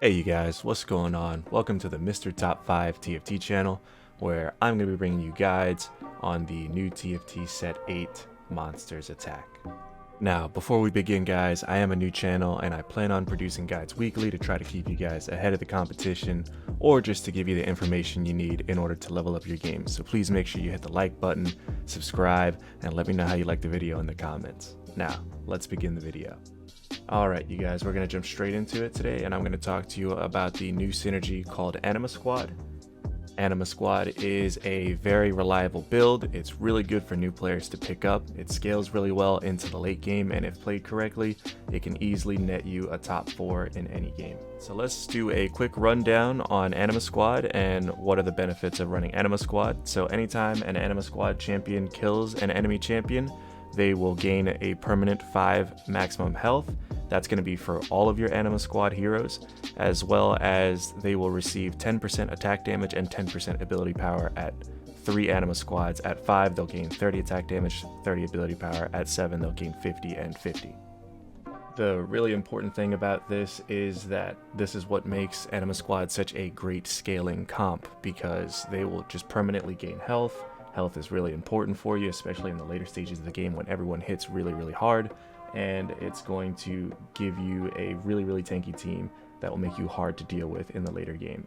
Hey you guys, what's going on? Welcome to the Mr. Top 5 TFT channel, where I'm going to be bringing you guides on the new TFT Set 8 Monsters Attack. Now, before we begin guys, I am a new channel and I plan on producing guides weekly to try to keep you guys ahead of the competition, or just to give you the information you need in order to level up your game. So please make sure you hit the like button, subscribe, and let me know how you like the video in the comments. Now, let's begin the video. Alright you guys, we're going to jump straight into it today, and I'm going to talk to you about the new synergy called Anima Squad. Anima Squad is a very reliable build. It's really good for new players to pick up. It scales really well into the late game, and if played correctly, it can easily net you a top 4 in any game. So let's do a quick rundown on Anima Squad and what are the benefits of running Anima Squad. So anytime an Anima Squad champion kills an enemy champion, they will gain a permanent 5 maximum health. That's going to be for all of your Anima Squad heroes, as well as they will receive 10% attack damage and 10% ability power at 3 Anima Squads. At 5, they'll gain 30 attack damage, 30 ability power. At 7, they'll gain 50 and 50. The really important thing about this is that this is what makes Anima Squad such a great scaling comp, because they will just permanently gain health. Health is really important for you, especially in the later stages of the game when everyone hits really hard, and it's going to give you a really tanky team that will make you hard to deal with in the later game.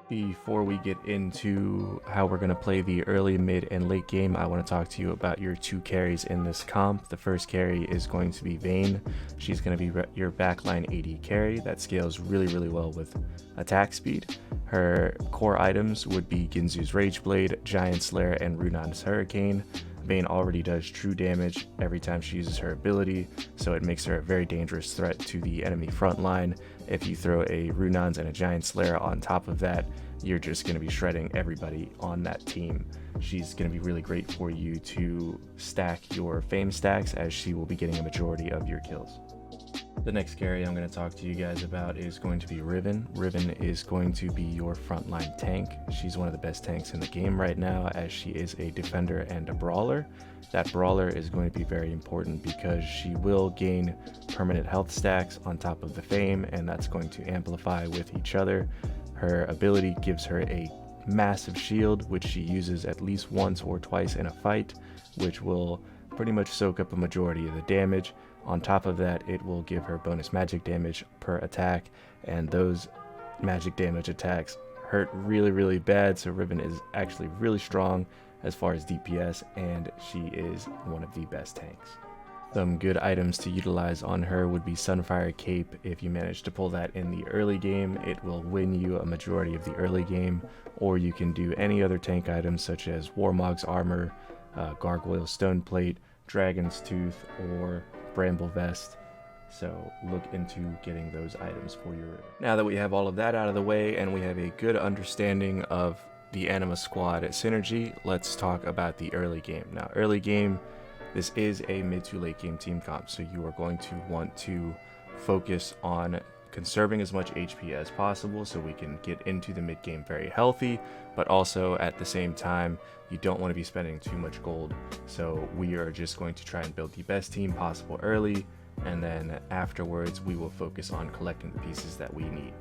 Before we get into how we're going to play the early, mid, and late game, I want to talk to you about your 2 carries in this comp. The first carry is going to be Vayne. She's going to be your backline AD carry that scales really well with attack speed. Her core items would be Ginzu's Rage Blade, Giant Slayer, and Runan's Hurricane. Vayne already does true damage every time she uses her ability, so it makes her a very dangerous threat to the enemy front line. If you throw a Runan's and a Giant Slayer on top of that, you're just going to be shredding everybody on that team. She's going to be really great for you to stack your fame stacks, as she will be getting a majority of your kills. The next carry I'm going to talk to you guys about is going to be Riven. Riven is going to be your frontline tank. She's one of the best tanks in the game right now, as she is a defender and a brawler. That brawler is going to be very important because she will gain permanent health stacks on top of the fame, and that's going to amplify with each other. Her ability gives her a massive shield, which she uses at least once or twice in a fight, which will pretty much soak up a majority of the damage. On top of that, it will give her bonus magic damage per attack, and those magic damage attacks hurt really bad, so Riven is actually really strong as far as DPS, and she is one of the best tanks. Some good items to utilize on her would be Sunfire Cape. If you manage to pull that in the early game, it will win you a majority of the early game, or you can do any other tank items such as Warmog's Armor, Gargoyle Stone Plate, Dragon's Tooth, or Bramble Vest. So look into getting those items for your Riven. Now that we have all of that out of the way and we have a good understanding of the Anima Squad synergy, let's talk about the early game. Now, early game, this is a mid to late game team comp, so you are going to want to focus on conserving as much HP as possible so we can get into the mid game very healthy, but also at the same time, you don't want to be spending too much gold. So we are just going to try and build the best team possible early, and then afterwards we will focus on collecting the pieces that we need.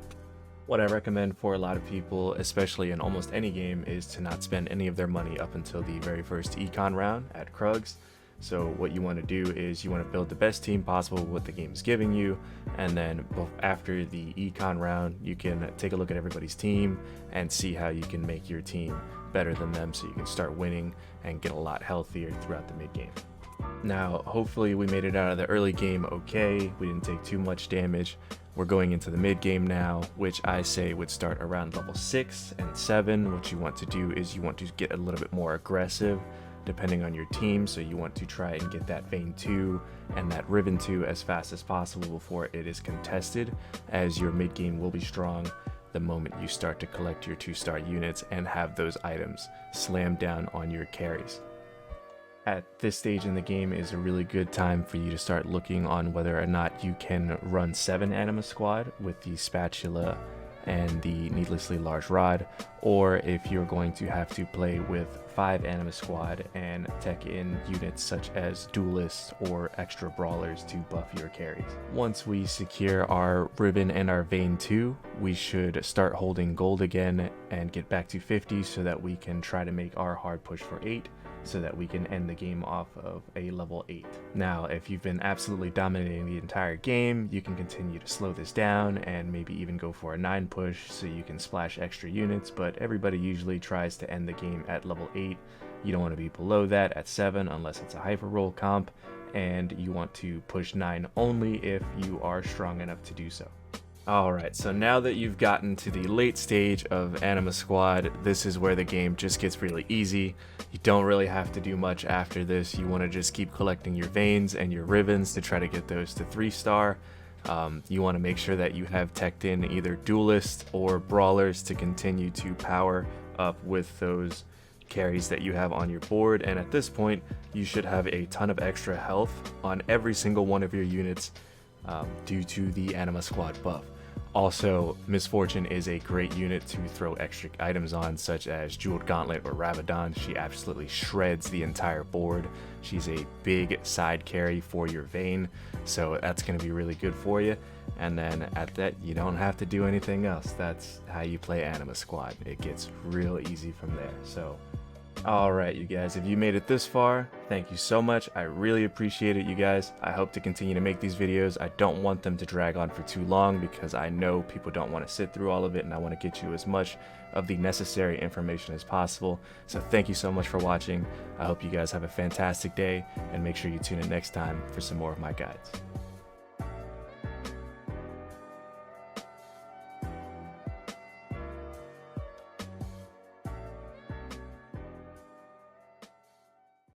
What I recommend for a lot of people, especially in almost any game, is to not spend any of their money up until the very first econ round at Krugs. So what you want to do is you want to build the best team possible with what the game is giving you, and then after the econ round, you can take a look at everybody's team and see how you can make your team better than them, so you can start winning and get a lot healthier throughout the mid game. Now, hopefully we made it out of the early game okay. We didn't take too much damage. We're going into the mid game now, which I say would start around level 6 and 7. What you want to do is you want to get a little bit more aggressive depending on your team, so you want to try and get that Vayne 2 and that Riven 2 as fast as possible before it is contested, as your mid game will be strong the moment you start to collect your 2-star units and have those items slam down on your carries. At this stage in the game is a really good time for you to start looking on whether or not you can run 7 Anima Squad with the Spatula and the needlessly large rod, or if you're going to have to play with 5 Anima squad and tech in units such as duelists or extra brawlers to buff your carries. Once we secure our ribbon and our vein 2, we should start holding gold again and get back to 50 so that we can try to make our hard push for 8, so that we can end the game off of a level 8. Now, if you've been absolutely dominating the entire game, you can continue to slow this down and maybe even go for a 9 push so you can splash extra units, but everybody usually tries to end the game at level 8. You don't want to be below that at 7 unless it's a hyper roll comp, and you want to push 9 only if you are strong enough to do so. Alright, so now that you've gotten to the late stage of Anima Squad, this is where the game just gets really easy. You don't really have to do much after this. You want to just keep collecting your veins and your ribbons to try to get those to 3-star. You want to make sure that you have teched in either duelists or brawlers to continue to power up with those carries that you have on your board, and at this point you should have a ton of extra health on every single one of your units due to the Anima Squad buff. Also, Misfortune is a great unit to throw extra items on, such as Jeweled Gauntlet or Rabadon. She absolutely shreds the entire board. She's a big side carry for your vein, so that's going to be really good for you. And then at that, you don't have to do anything else. That's how you play Anima Squad. It gets real easy from there. So alright, you guys, if you made it this far, thank you so much. I really appreciate it, you guys. I hope to continue to make these videos. I don't want them to drag on for too long because I know people don't want to sit through all of it, and I want to get you as much of the necessary information as possible. So thank you so much for watching. I hope you guys have a fantastic day, and make sure you tune in next time for some more of my guides.